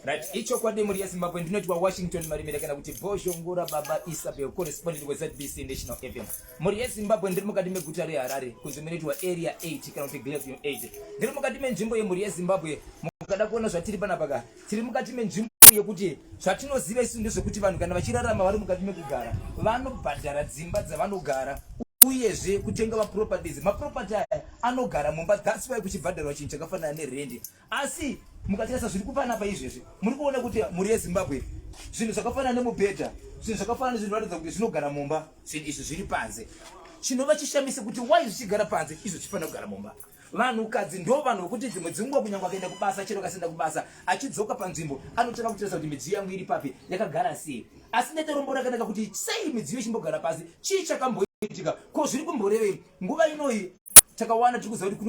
Right, icho kwa demo ya Zimbabwe ndinoti wa Washington marimira kana kuti Boshongora Baba Isabel correspondent with ZBC National FM. Muri ya Zimbabwe ndiri mukati meguta reHarare kunzimenoitwa area 8 kana kuti Glevion 8. Ndiri mukati menzvimbo yemuri ya Zimbabwe mukada kuona zvatiri panapa tiri mukati menzvimbo yekuti zvatinoziva isu ndezvekuti vanhu kana vachirarama vari mukati mekugara vanobhadhara dzimba dzavanogara uyezve kutenga maproperties anogara mumba. That's why kuchibhadharwa chinhu chakafanana nerent. Asi mukatarisa zviri kupanapa izvezvi muri kuona kuti muri yeZimbabwe zvinhu zvakafanana nemubhedha, zvinhu zvakafanana zvinoratidza kuti zvinogara mumba, zvinhu izvi zviri panze. Chinova chishamise kuti why zvichigara panze izvo chifanira kugara mumba. Vanhukadzi ndo vanhu vokuti dzimwe dzinguva kunyangwa akaenda kubasa chero kasenda kubasa achidzoka panzvimbo anotanga kutarisa kuti midziyo yangu iri papi yakagara sei. Asi ndatorombo rakanaka kuti sei midziyo ichimbogara pasi, chii chakamboitika, ko zviri kumborevei nguva inoyi. Takawana tiri kuziva kuti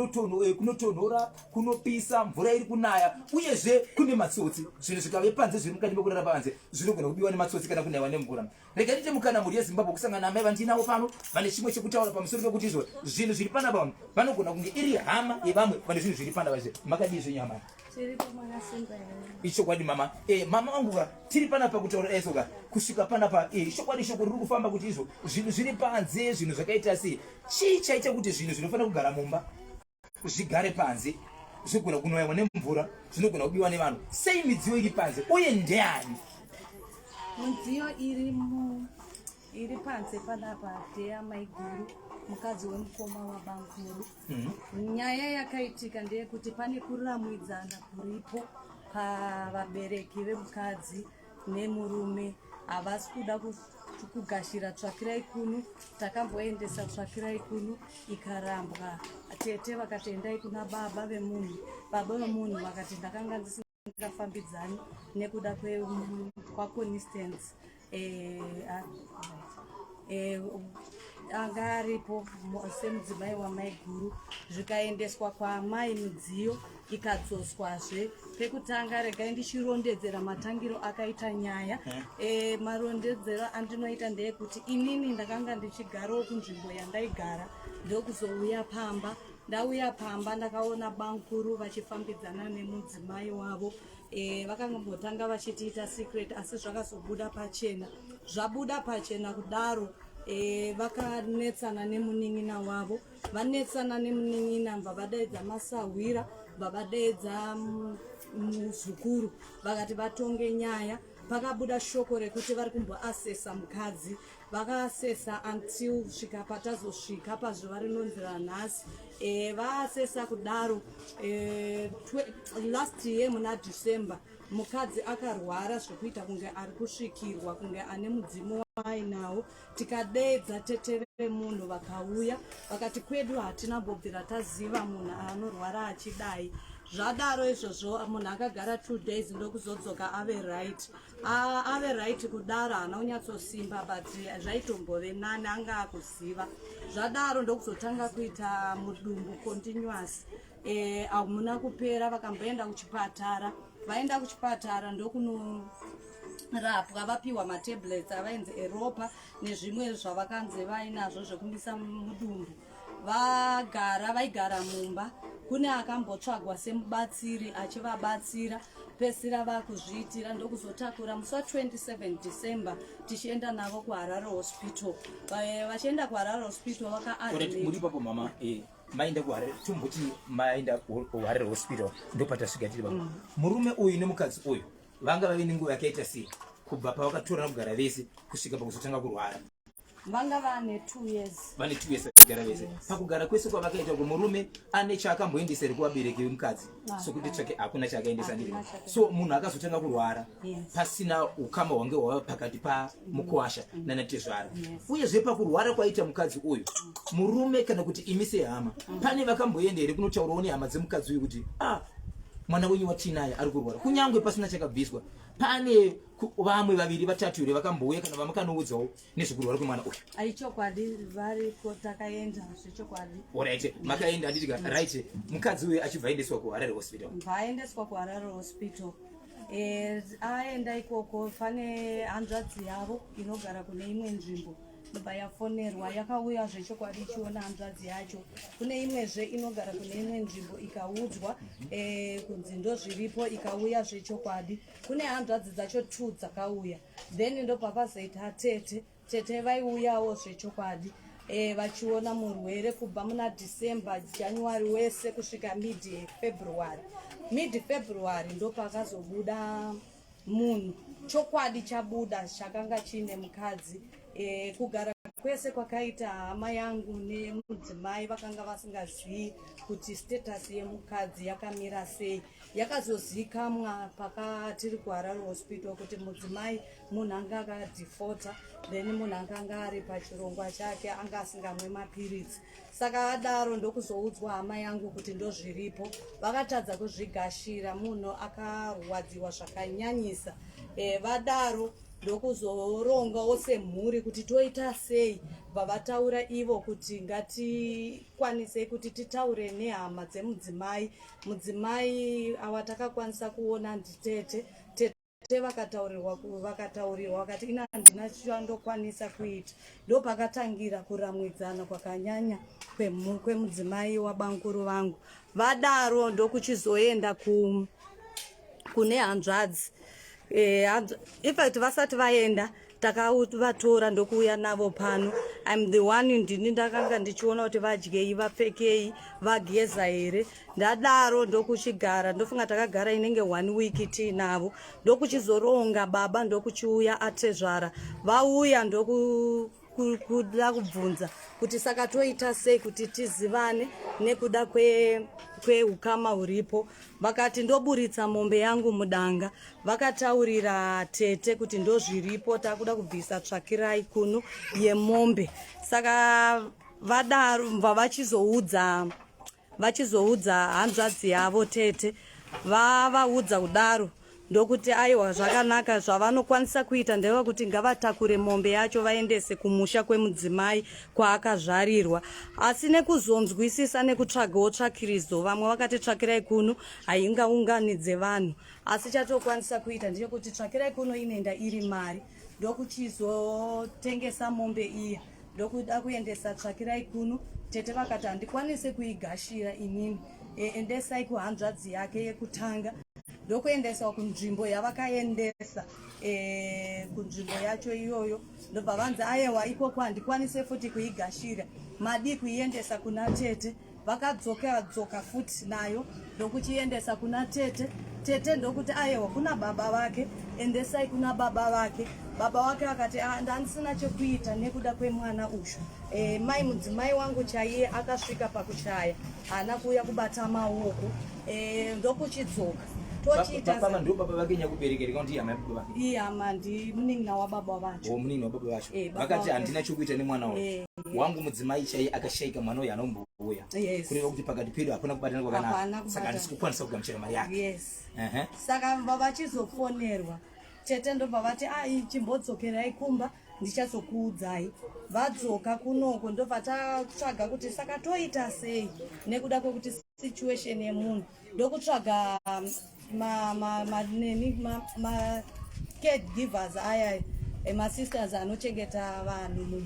kunotonhora, kunopisa, mvura iri kunaya, uyezve kune matsotsi. Zvinhu zvikave panze zviri mukati mekurara panze zvinogona kubiwa nematsotsi kana kunaiwa nemvura. Rega ndite mukana muri yeZimbabwe kusangana namai vandinawo pano vane chimwe chekutaura pamusoro pekuti izvo zvinhu zviri panapa vanogona kunge iri hama yevamwe vane zvinhu zviri panapa. Makadii zvenyama ichokwadi mama? Mama vangu tiri panapa kutaura esoka kusvika panapa chokwadi shoko riri kufamba kuti izvo zvinhu zviri panze, zvinhu zvakaita sei, chii chaita kuti zvinhu zvinofanira kugara mumba zvigare panze, zvinogona kunaiwa nemvura, zvinogona kubiwa nevanhu? Sei midziyo iri panze uye ndeani? Midziyo iri panze panapa ndeyamai guru, mukadzi wemukoma waBankuru. Nyaya yakaitika ndeyekuti pane kuramwidzana kuripo pavabereki vemukadzi nemurume. Havasi kuda kugashira tsvakirai kuno, takamboendesa tsvakirai kuno ikarambwa. Tete vakati endai kuna baba vemunhu. Baba vemunhu vakati ndakanga ndisingafambidzani nekuda kwaconistance anga aripo semudzimai wamai guru. Zvikaendeswa kwaamai midziyo ikadzoswazve. Pekutanga regai ndichirondedzera matangiro akaita nyaya. Marondedzero andinoita ndeyekuti inini ndakanga ndichigarawo kunzvimbo yandaigara ndokuzouya pamba. Ndauya pamba ndakaona Bankuru vachifambidzana nemudzimai wavo. Vakangotanga vachitiita secret asi zvakazobuda pachena. Zvabuda pachena kudaro vakanetsana nemunin'ina wavo. Vanetsana nemunin'ina vavadaidza masahwira, vavadaidza muzukuru, vakati vatonge nyaya. Pakabuda shoko rekuti vari kumboasesa mukadzi. Vakaasesa until svika patazosvika pazuva rinonzira nhasi. Vaasesa kudaro last year muna December mukadzi akarwara zvekuita kunge ari kusvikirwa, kunge ane mudzimu waainawo. Tikadeedza tete vemunhu vakauya vakati kwedu hatina mbobvira taziva munhu anorwara achidai. Zvadaro izvozvo munhu akagara 2 days ndokuzodzoka ave right. Ave right kudaro haana kunyatsosimba but zvaitombove nani anga akuziva. Zvadaro ndokuzotanga kuita mudumbu continuous. Hamuna kupera vakamboenda kuchipatara. Vaenda kuchipatara ndokunorapwa vapiwa matablets avainzi eropa nezvimwe zvavakanzi vainazvo zvekumisa mudumbu. Vaigara mumba. Kune akambotsvagwa semubatsiri achivabatsira. Pesira vakuzviitira ndokuzotakura musi wa27 December tichienda navo kuHarare hospital. Vachienda kuHarare hospital vakaadmit. Muri papo mama maenda kuHarare tumbuti maenda kuHarare hospital ndopatasvika tiri papo. Murume uyu nemukadzi uyu vanga vave nenguva yakaita sei kubva pavakatorana kugara vese kusvika pakuzotanga kurwara? Vanga vane 2 years. Vane 2 years kugara vese. Pakugara kwese kwavakaita kuti murume ane chaakamboendesa iri kuvabereki vemukadzi sokuti tsvake hakuna chaakaendesa ndiri. So munhu akazotanga kurwara pasina ukama hwange hwava pakati pamukuwasha nanatezvara. Uyezve pakurwara kwaita mukadzi uyu murume kana kuti imi sehama pane vakamboenda here kunotaurawo nehama dzemukadzi uyu kuti mwana wenyu watinaye ari kurwara kunyangwe pasina chakabviswa? Pane vamwe vaviri vatatu here vakambouya kana vamakanoudzawo nezvekurwara kwemwana uyu? Aichokwadi varipo takaenda zvechokwadi. Alright, makaenda nditika right. Mukadzi uyu achibva aendeswa kuHarare hospital. Vaendeswa kuHarare hospital. Aenda ikoko pane hanzvadzi yavo inogara kune imwe nzvimbo ndobva yafonerwa yakauya zvechokwadi ichiona hanzvadzi yacho. Kune imwezve inogara kune imwe nzvimbo ikaudzwa kunzi ndozviripo ikauya zvechokwadi. Kune hanzvadzi dzacho 2 dzakauya, then ndobva pazoita tete vaiuyawo zvechokwadi vachiona murwere kubva muna December, January wese kusvika mid February ndopakazobuda munhu. Chokwadi chabuda chakanga chine mukadzi. Kugara kwese kwakaita hama yangu nemudzimai vakanga vasingazivi kuti status yemukadzi yakamira sei. Yakazozikamwa pakatiri kuHarare hospital kuti mudzimai munhu anga akadefaulta, then munhu akanga ari pachirongwa chake anga asingamwe mapiritsi. Saka adaro ndokuzoudzwa hama yangu kuti ndozviripo. Vakatadza kuzvigashira, munhu akarwadziwa zvakanyanyisa. Vadaro ndokuzorongawo semhuri kuti toita sei. Vavataura ivo kuti ngatikwanise kuti titaure nehama dzemudzimai. Mudzimai awatakakwanisa kuona nditete. Tete vakataurirwa vakati ina handina chandokwanisa kuita. Ndopakatangira kuramwidzana kwakanyanya kwemudzimai wabanguru vangu. Vadaro ndokuchizoenda kune hanzvadzi. Ifati vasati vaenda takavatora ndokuuya navo pano. I'm the one ndini ndakanga ndichiona kuti vadyei, vapfekei, vageza here. Ndadaro ndokuchigara, ndofunga takagara inenge 1 week tiinavo. Ndokuchizoronga baba ndokuchiuya atezvara. Vauya kuda kubvunza kuti saka toita sei kuti tizivane nekuda kweukama huripo. Vakati ndoburitsa mombe yangu mudanga. Vakataurira tete kuti ndozviripo, takuda kubvisa tsvakirai kuno yemombe. Saka vadaro mva vachizoudza hanzvadzi yavo tete. Vavaudza kudaro ndokuti aiwa zvakanaka zvavanokwanisa kuita ndevekuti ngavatakure mombe yacho vaendese kumusha kwemudzimai kwaakazvarirwa. Asi nekuzonzwisisa nekutsvagawo tsvakiridzo, vamwe vakati tsvakirai kuno haingaunganidze vanhu. Asi chatokwanisa kuita ndechekuti tsvakirai kuno inoenda iri mari. Ndokuchizotengesa mombe iya, ndokuda kuendesa tsvakirai kuno. Tete vakati handikwanise kuigashira inini, endesai kuhanzvadzi yake yekutanga. Ndokuendesa kunzvimbo yavakaendesa kunzvimbo yacho iyoyo. Ndobva vanzi aiwa ikoko handikwanise futi kuigashira, madi kuiendesa kuna tete. Vakadzoka futi nayo ndokuchiendesa kuna tete. Tete ndokuti aiwa kuna baba vake, endesai kuna baba vake. Baba wake vakati handisina chekuita nekuda kwemwana ushu. Mai mudzimai wangu chaiye akasvika pakuchaya, haana kuuya kubata maoko. Ndokuchidzoka Baba ndo baba vake nyakuberekera kuti hama yababa vake. Hama ndi munin'ina wababa vacho. Munin'ina wababa vacho. Vakati handina chokuita nemwana wangu mudzimai chaiye akashaika mwana uyu anombouya. Kureva kuti pakati pedu hapana kubatana kwakanaka. Saka handisi kukwanisa kugamuchira mari yake. Saka vachizofonerwa. Tete ndobva vati chimbodzokerai kumba ndichazokuudzai. Vadzoka kunoko ndobva tatsvaga kuti saka toita sei nekuda kwekuti situation yemunhu. Ndokutsvaga caregivers aya sisters anochengeta vanhu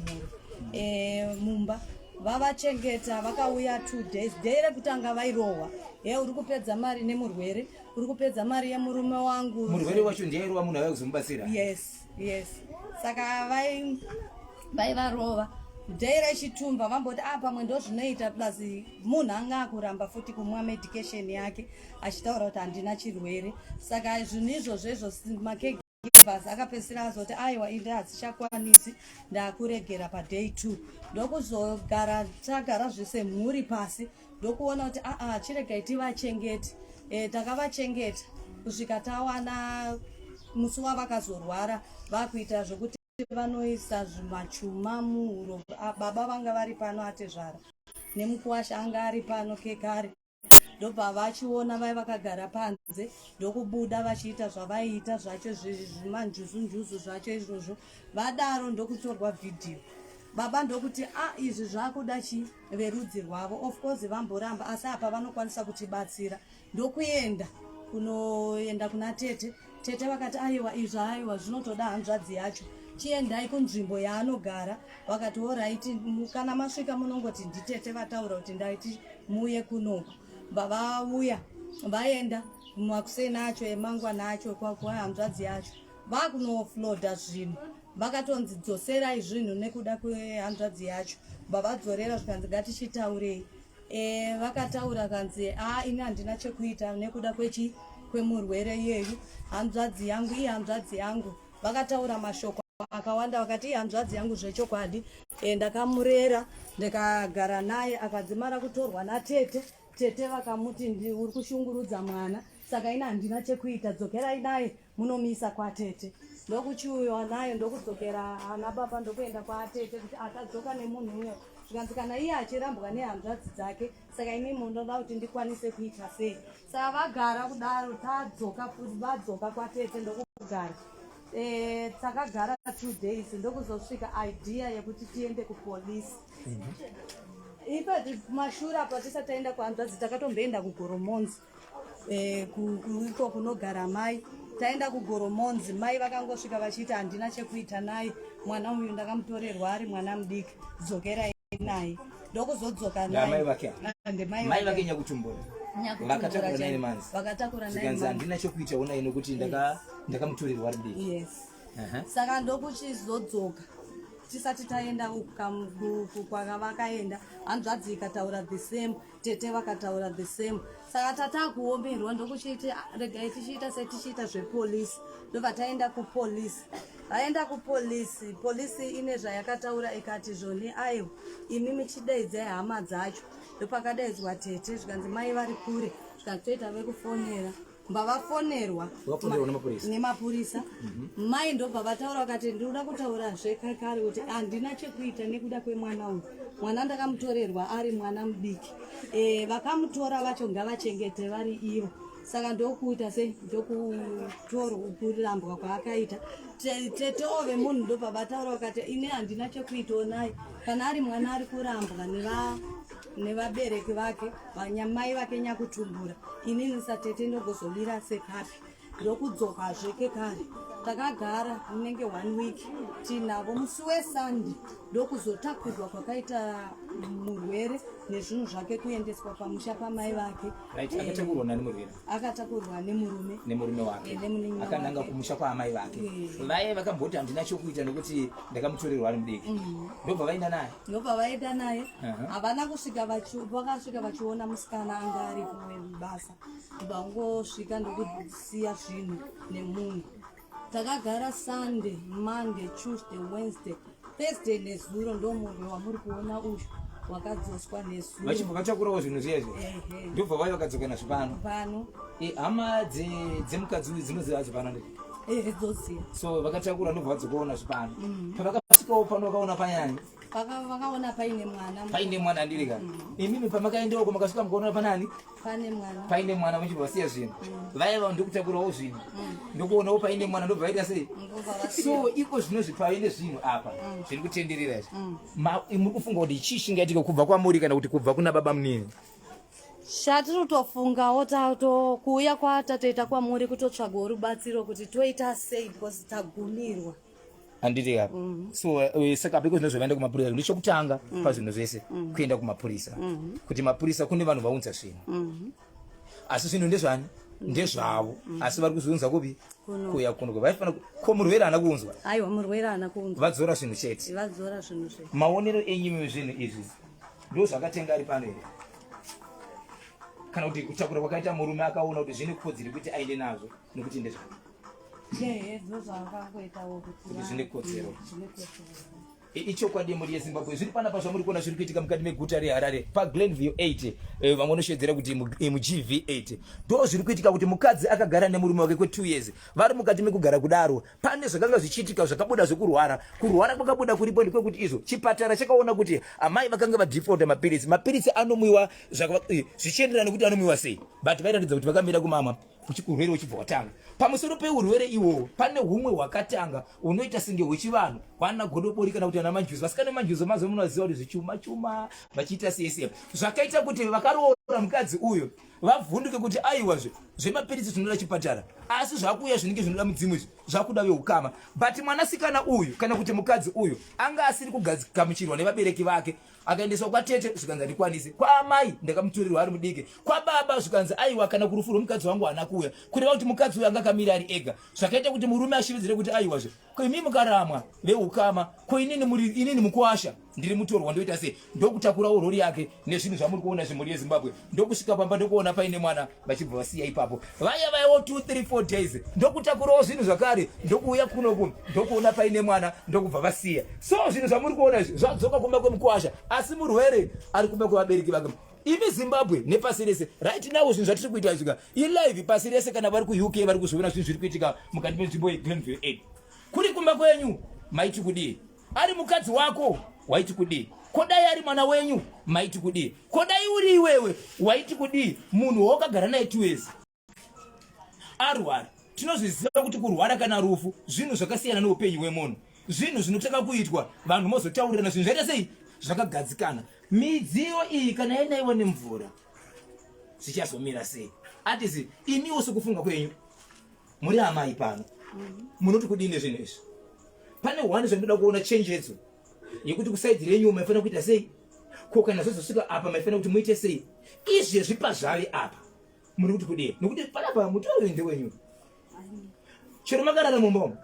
mumba. Vavachengeta vakauya 2 days. Day rekutanga vairohwa. Uri kupedza mari nemurwere, uri kupedza mari yemurume wangu. Murwere wacho ndiye airohwa munhu avai kuzomubatsira. Yes. Saka vaivarova. Day rechitumba vamboti pamwe ndozvinoita plus munhu anga akuramba futi kumwa medication yake achitaura kuti handina chirwere. Saka zvinhu izvozvo macaregivers akapedzisira azoti aiwa inde hadzichakwanisi, ndakuregera paday 2. Ndokuzogara tagara zvese mhuri pasi ndokuona kuti chiregai tivachengete. Takavachengeta kusvika tawana musi wavakazorwara vakuita zvokuti vanoisa zvimachuma muhuro. Baba vanga vari pano atezvara nemukuwasha anga ari pano kekare. Ndobva vachiona vai vakagara panze ndokubuda vachiita zvavaiita zvacho zvimanjuzunjuzu zvacho izvozvo. Vadaro ndokutorwa vhidhiyo. Baba ndokuti izvi zvakuda verudzi rwavo. Of course vamboramba asi apa vanokwanisa kutibatsira. Ndokuenda kuna tete. Tete vakati aiwa zvinotoda hanzvadzi yacho. chiendai kunzvimbo yaanogara. Vakati oraiti kana masvika munongoti nditete vataura kuti ndaiti muye kunoko. Vauya vaenda makuseni acho emangwana acho kwahanzvadzi yacho vakunofloda zvinhu. Vakatonzi dzoserai zvinhu nekuda kwehanzvadzi yacho. Vavadzorera zvikanzi ngatichitaurei. Vakataura kanzi ini handina chekuita nekuda kwemurwere yeyu, hanzvadzi yangu iyi hanzvadzi yangu. Vakataura mashoko akawanda vakati hanzvadzi yangu zvechokwadi. Ndakamurera ndikagara naye akadzimara kutorwa natete. Tete vakamuti uri kushungurudza mwana saka ina handina chekuita, dzokerai naye munomisa kwatete. Ndokuchiuyiwa naye ndokudzokera ana baba ndokuenda kwatete kuti atadzoka nemunhu uyo. Zvikanzi kana iye achirambwa nehanzvadzi dzake saka inini mundoda kuti ndikwanise kuita sei. Saka vagara kudaro tadzoka futi vadzoka kwatete ndokugara. Takagara 2 days ndokuzosvika idea yekuti tiende kupolisi. Ipa mashura patisati taenda kuhanzvadzi takatomboenda kugoromonzi. Iko kunogara mai. Taenda kugoromonzi, mai vakangosvika vachiti handina chekuita naye, mwana uyu ndakamutorerwa ari mwana mudiki, dzokerai naye. Ndokuzodzoka naye. Mai vake nyakutumbura. Vakatakura naye manzi. Vakatakura naye manzi. Handina chekuita ona inokuti ndakamutorerwa ari mudiki. Yes. Saka ndokuchizodzoka. Tisati taenda kwavakaenda, hanzvadzi ikataura the same, tete vakataura the same. Saka tatakuomberwa ndokuchiti regai tichiita setichiita zvepolisi. Ndobva taenda kupolisi. Vaenda kupolisi, polisi ine zvayakataura ikati zvoni aiwa imi michidaidzai hama dzacho. Ndopakadaidzwa tete zvikanzi mai vari kure, zvikanzi toita vekufonera. Mbavafonerwa nemapurisa. Mai ndobva vataura vakati ndinoda kutaura zvekare kuti handina chekuita nekuda kwemwana uyu. Mwana ndakamutorerwa ari mwana mudiki. Vakamutora vacho ngavachengete vari ivo. Saka ndokuita sei ndokurambwa kwaakaita. Tete ove munhu ndobva vataura vakati ine handina chekuita naye. Kana ari mwana ari kurambwa nevabereki vake, mai vake nyakutumbura. Inini satete ndogozobira sekapi. Ndokudzoka zveke kare. Takagara munenge 1 week. Tinavo musi weSunday ndokuzotakurwa kwakaita murwere nezvinhu zvake kuendeswa pamusha pamai vake. Akatakurwa nani murwere? Akatakurwa nemurume. Nemurume wake. Akananga kumusha kwaamai vake. Vaye vakamboti handina chokuita nekuti ndakamutorerwa ari mudiki. Ndobva vaenda naye. Ndobva vaenda naye. Havana kusvika vakasvika vachiona musikana anga aripo webasa. Vangosvika ndokusiya zvinhu nemunhu. Takagara Sunday, Monday, Tuesday, Wednesday, Thursday nezuro ndomurwe wamuri kuona uyu wakadzoswa nezuro. Vachibva vatakurawo zvinhu zvezvo. Ndobva vayo vakadzoka nazvo pano. Hama dzemukadzi uyu dzinoziva zvapano ndii. Dzoziva. So vakatakura ndobva vadzokawo nazvo pano. Pavakasvikawo pano vakaona panyani. Vakaona paine mwana. Paine mwana ndirika. Imimi pamakaendawo makasvika mukaona panani? Pane mwana. Paine mwana muchibva vasiya zvinhu. Vaiva ndokutakurawo zvinhu. Ndokuonawo paine mwana ndobva vaita sei? So iko zvinozvi paine zvinhu apa zviri kutenderera izvi. Muri kufunga kuti chii chingaitika kubva kwamuri kana kuti kubva kuna baba munini? Shatiri kutofungawo kuuya kwatatoita kwamuri kutotsvagawo rubatsiro kuti toita sei because tagumirwa. Handiti apa. So saka piko zvinozvaenda kumapurisa ndechokutanga pazvinhu zvese kuenda kumapurisa. Kuti mapurisa kune vanhu vaunza zvinhu. Asi zvinhu ndezvani? Ndezvavo. Asi vari kuzviunza kupi? Kuya kuno. Vaifana ko murwere ana kuunzwa. Aiwa murwere ana kuunzwa. Vadzora zvinhu chete. Vadzora zvinhu chete. Maonero enyu zvinhu izvi ndo zvakatenga ari pano here. Kana kuti kutakura kwakaita murume akaona kuti zvine kodzero kuti aende nazvo nokuti ndezvani. Zvine kodzero. Ichokwadi muri yeZimbabwe zviri panapa zvamuri kuona zviri kuitika mukati meguta reHarare paGlenview 8 vanoshedzera kuti muGV 8 ndo zviri kuitika kuti mukadzi akagara nemurume wake kwe2 years vari mukati mekugara kudaro pane zvakanga zvichiitika zvakabuda zvekurwara kwakabuda kuripo ndikokuti izvo chipatara chakaona kuti amai vakanga vadefaulta mapirisi anomwiwa zvichienderana nekuti anomwiwa sei but vairatidza kuti vakamira kumama urwere uchibva watanga pamusoro peurwere iwowo pane humwe hwakatanga unoita senge hwechivanhu hwana godobori kana kuti ana manjuzi vasikana manjuzi mazo munoziva kuti zvichuma vachiita sese zvakaita kuti vakaroora mukadzi uyo vavhunduke kuti aiwa zvemapirisi zvinoda chipatara asi zvakuuya zvinenge zvinoda mudzimu izvi zvakuda veukama. But mwanasikana uyu kana kuti mukadzi uyu anga asiri kugamuchirwa nevabereki vake, akaendeswa kwatete zvikanzi handikwanisi, kwaamai ndakamuturirwa ari mudiki, kwababa zvikanzi aiwa kana kurufu rwomukadzi wangu haana kuuya, kureva kuti mukadzi uyu anga akamira ari ega, zvakaita kuti murume ashiridzire kuti aiwazve koimi mukaramwa veukama, ko inini mukuasha ndiri mutorwa ndoita sei, ndokutakurawo rori yake nezvinhu zvamuri kuona zvemhuri yeZimbabwe, ndokusvika pamba ndokuona paine mwana vachibva vasiya ipapo, vaya vaiwo 2-3-4 days ndokutakurawo zvinhu zvakare, ndokuuya kunoku ndokuona paine mwana ndokubva vasiya. So zvinhu zvamuri kuona izvi zvadzoka kumba kwemukuasha, asi murwere ari kumba kwevabereki vake. Imi Zimbabwe nepasi rese right now zvinhu zvatiri kuita izvika ilive pasi rese, kana vari kuUK vari kuzviona zvinhu zviri kuitika mukati menzvimbo yeGlenville 8 kuri kumba kwenyu maiti kudii, ari mukadzi wako waiti kudii, kodai ari mwana wenyu maiti kudii, kodai uri iwewe waiti kudii, munhu wakagara naye 2 years arwara. Tinozviziva kuti kurwara kana rufu zvinhu zvakasiyana neupenyu hwemunhu, zvinhu zvinotaka kuitwa vanhu mozotaurirana zvinhu zvaita sei zvakagadzikana. Midziyo iyi kana yainaiwa nemvura zvichazomira sei? Atizi imiwo sekufunga kwenyu muri amai pano munoti kudini zvinhu izvi, pane hwani zvandinoda kuona chenjedzo yekuti kusaidhi renyu maifanira kuita sei, ko kana zvozosvika apa maifanira kuti muite sei, izvezvi pazvave apa muri kuti kudini, nokuti panapa mutoro ndewenyu chero makarara mumba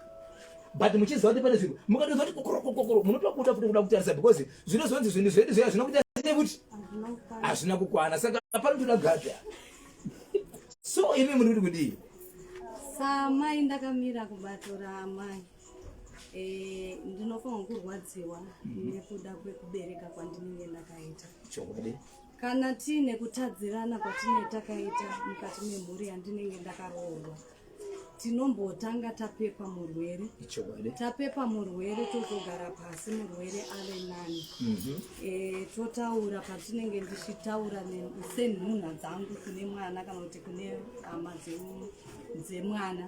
but muchiziva kuti pane zviro mukatoziva kuti kokoro munotokuta futi kuda kutarisa because zvinozonzi zvinhu zvedu zviya zvinokuita sei kuti hazvina kukwana, saka panotoda gadha. So imi muri kuti kudii? Samai ndakamira kubato raamai, ndinofanwa kurwadziwa nekuda kwekubereka kwandinenge ndakaita. Kana tiine kutadzirana kwatine takaita mukati memhuri yandinenge ndakaroorwa, tinombotanga tapepa murwere tozogara pasi murwere ave nani, totaura patinenge ndichitaura senhunha dzangu kune mwana kana kuti kune hama dzemwana,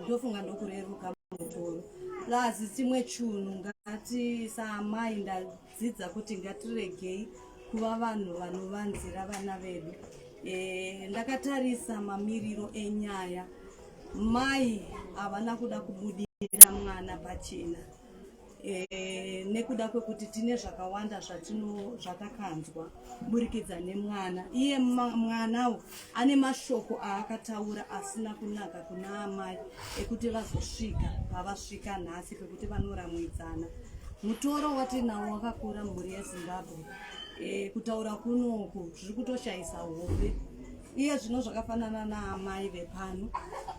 ndofunga ndokureruka mutoro. Lazi chimwe chunhu ngati saamai ndadzidza kuti ngatiregei kuva vanhu vanovanzira vana vedu. Ndakatarisa mamiriro enyaya, mai havana kuda kubudira mwana pachena, nekuda kwekuti tine zvakawanda zvatakanzwa burikidza nemwana. Iye mwanawo ane mashoko aakataura asina kunaka kuna amai ekuti vazosvika pavasvika nhasi pekuti vanoramwidzana. Mutoro watinawo wakakura mhuri yeZimbabwe, kutaura kunoku zviri kutoshayisa hope. Iye zvino zvakafanana naamai vepano,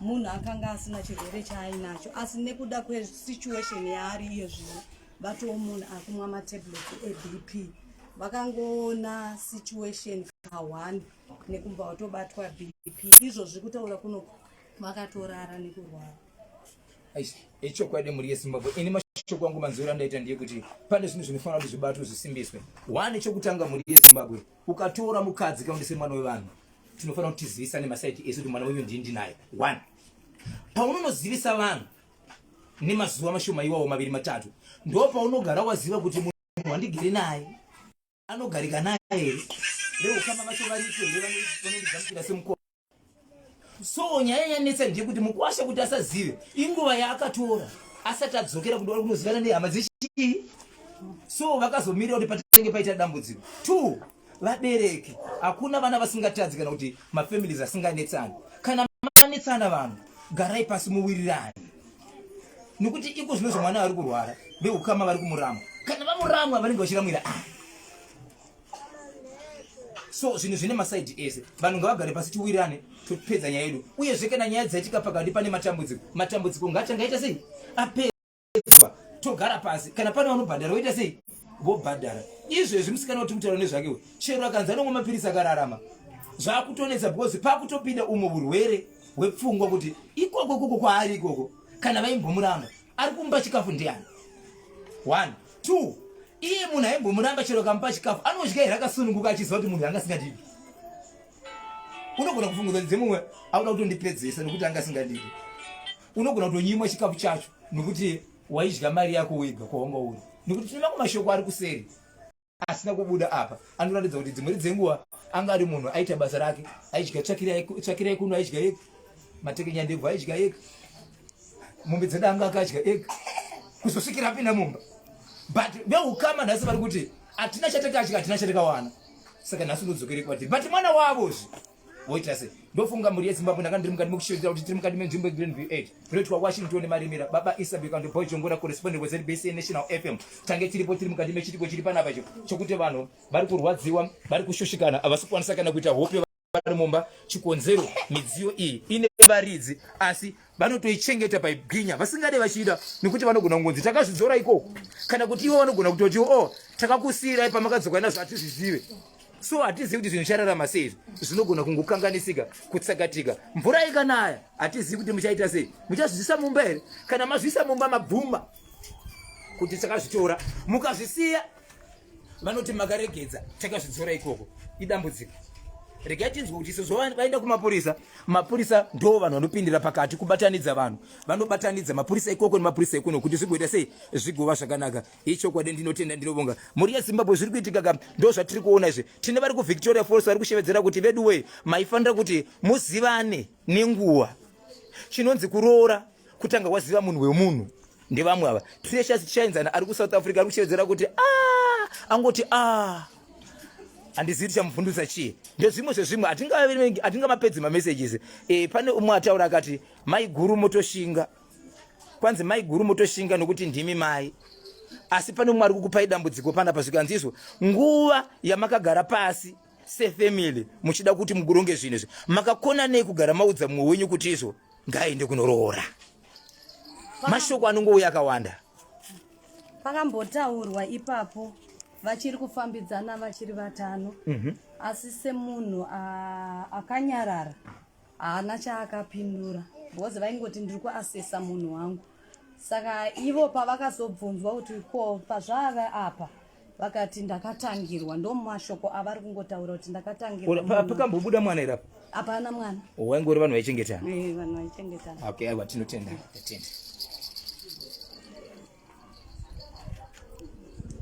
munhu akanga asina chirwere chaainacho, asi nekuda kwesituation yaari iye zvino vatoo munhu akumwa matablets eBP, vakangoona situation ka1 nekumva watobatwa BP, izvo zviri kutaura kunoku vakatorara nekurwara. Ichokwadi mhuri yeZimbabwe, ini mashoko angu manzwiro andaita ndeyekuti pane zvinhu zvinofanira kuti zvibatwe zvisimbiswe. One, chokutanga mhuri yeZimbabwe, ukatora mukadzi kaundise mwana wevanhu, tinofanira kuti tizivisane masaiti ese kuti mwana wenyu ndinaye. 1, paunonozivisa vanhu nemazuva mashoma iwawo 2-3 ndo paunogara waziva kuti munhu wandigere naye anogarika naye here, leo kama vacho varipo vanondigamuchira semukoma. So nyaya yanetsa ndeyekuti mukuasha kuti asazive inguva yaakatora asati adzokera kudora kunozivana nehama dzechii. So vakazomirira kuti patenge paita dambudziko. 2, vabereki, hakuna vana vasingatadzi kana kuti mafamilies asinganetsana. Kana manetsana vanhu garai pasi muwirirane, nokuti iko zvinozvo mwana ari kurwara veukama vari kumurama, kana vamuramwa vanenge vachiramwira. So zvinhu zvine masaidi ese, vanhu ngavagare pasi tiwirirane topedza nyaya yedu. Uyezve kana nyaya dzaitika pakati pane matambudziko ngaachangaita sei apedzwa, togara pasi. Kana pane vanobhadhara voita sei vobhadhara. Izvezvi musikana kuti mutaura nezvakewo, chero akanzi anomwa mapirisi akararama zvakutonetsa because pakutopinda umwe urwere hwepfungwa kuti ikoko kwaari ikoko kana vaimbomuramba ari kumba chikafu ndiani. 1, 2, iye munhu aimbomuramba chero kamupa chikafu anodya here akasununguka achiziva kuti munhu anga asingadivi. Unogona kufungudzwa dzemumwe auda kutondipedzesa nokuti anga asingadivi. Unogona kutonyimwa chikafu chacho nokuti waidya mari yako wega kwawanga uri, nokuti tine mamwe mashoko ari kuseri. asina kubuda apa anoratidza kuti dzimwe dzenguwa anga ari munhu aita basa rake aidya tsvakirai kuno aidya ega matekenya ndebvu aidya ega mombe dzedanga akadya ega kuzosvikira apinda mumba but veukama nhasi vari kuti hatina chatakadya hatina chatakawana saka nhasi unodzokere kwatiri but mwana wavozve woita sei ndofunga mhuri yezimbabwe ndanga ndiri mukati mekushevedzera kuti tiri mukati menzvimbo Greenview 8 kunoitwa Washington marimira baba Isabel kandi Bojongora correspondent weZBC National FM tange tiripo tiri mukati mechitiko chiri panapa chokuti vanhu vari kurwadziwa vari kushushikana havasi kukwanisa kana kuita hope vari mumba chikonzero midziyo iyi ine varidzi asi vanotoichengeta paigwinya vasingade vachida nekuti vanogona kungonzi takazvidzora ikoko kana kuti ivo vanogona kutoti takakusiyirai pamakadzoka nazvo hatizvizive so hatizivi kuti zvinhu zvararama sei zvinogona kungokanganisika kutsakatika mvura ikanaya hatizivi kuti muchaita sei muchazvisa mumba here kana mazvisa mumba mabvuma kuti takazvitora mukazvisiya vanoti makaregedza takazvidzora ikoko idambudziko regai tinzwe kuti sezvo vaenda kumapurisa mapurisa ndo vanhu vanopindira pakati kubatanidza vanhu vanobatanidza mapurisa ikoko nemapurisa ikuno kuti zvigoita sei zvigova zvakanaka ichokwadi ndinotenda ndinobonga mhuri yezimbabwe zviri kuitika ka ndo zvatiri kuona izvi tine vari kuvictoria falls vari kushevedzera kuti vedu wei maifanira kuti muzivane nenguva chinonzi kuroora kutanga waziva munhu wemunhu ndevamwe ava Precious Chienzana ari kuSouth Africa ari kushevedzera kuti angoti handizivi chamuvhundutsa chii ndezvimwe zvezvimwe hatingamapedzi mamessages pane umwe ataura akati mai guru motoshinga kwanzi mai guru motoshinga nokuti ndimi mai asi pane umwe ari kukupai dambudziko panapa zvikanzizvo nguva yamakagara pasi sefamily muchida kuti muguronge zvinhu izvi makakona nei kugara maudza mumwe wenyu kuti izvo ngaende kunoroora mashoko anongouya akawanda pakambotaurwa ipapo vachiri kufambidzana vachiri vatano asi semunhu akanyarara haana chaakapindura because vaingoti ndiri kuasesa munhu wangu saka ivo pavakazobvunzwa kuti ko pazvava apa vakati ndakatangirwa ndo mashoko avari kungotaura kuti ndakatangirwa pakambobuda mwana irapo hapana mwana waingori vanhu vaichengetana vanhu vaichengetana okay aiwa tinotenda